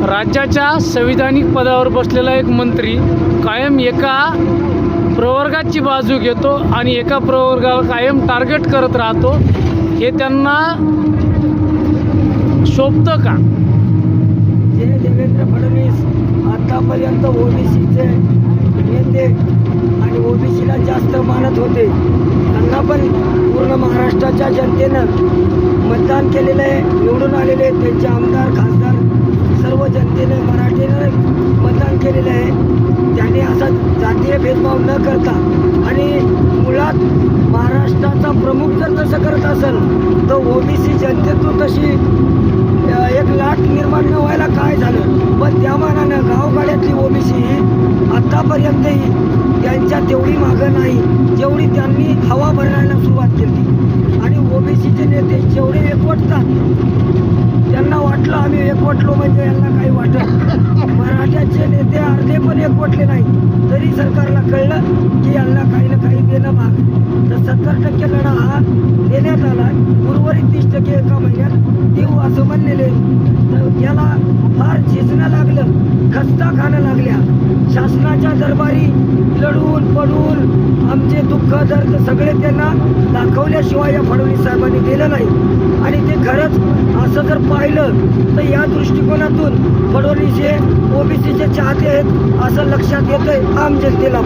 राज्याच्या संविधानिक पदावर बसलेला एक मंत्री कायम एका प्रवर्गाची बाजू घेतो आणि एका प्रवर्गाला कायम टार्गेट करत राहतो, हे त्यांना शोभतं का? जे देवेंद्र फडणवीस आतापर्यंत ओबीसीचे नेते आणि ओबीसीला जास्त मानत होते, त्यांना पण पूर्ण महाराष्ट्राच्या जनतेनं मतदान केलेलं आहे, निवडून आलेले त्यांचे आमदार खासदार सर्व जनतेने मराठीनं मतदान केलेलं आहे. त्यांनी असा जातीय भेदभाव न करता आणि मुळात महाराष्ट्राचा प्रमुख जर तसं करत असेल तर ओबीसी जनतेतून तशी एक लाट निर्माण न व्हायला काय झालं, पण त्या मानानं गावगाड्यातली ओबीसी ही आत्तापर्यंतही त्यांच्या तेवढी मागं नाही जेवढी त्यांनी हवा भरायला सुरुवात केली. आणि ओबीसीचे नेते जेवढे एकवटतात, त्यांना वाटलं आम्ही एकवटलो म्हणजे यांना काही वाटत, मराठ्याचे नेते अर्धे पण एकवटले नाही तरी सरकारला कळलं की यांना काही ना काही देणं भाग. तर 70% लढा हा देण्यात आला, उर्वरित 30% एका महिन्यात देऊ असं म्हणलेले. तर याला फार झिजणं लागलं, खस्ता खाणं लागल्या. शासनाच्या दरबारी लढून पडून आमचे दुःख दर्द सगळे त्यांना दाखवल्याशिवाय या फडणवीस साहेबांनी दिलं नाही. आणि ते खरंच असं जर पाहिलं तर या दृष्टिकोनातून फडणवीस हे ओबीसीचे चाहते आहेत असं लक्षात येतंय आम जनतेला.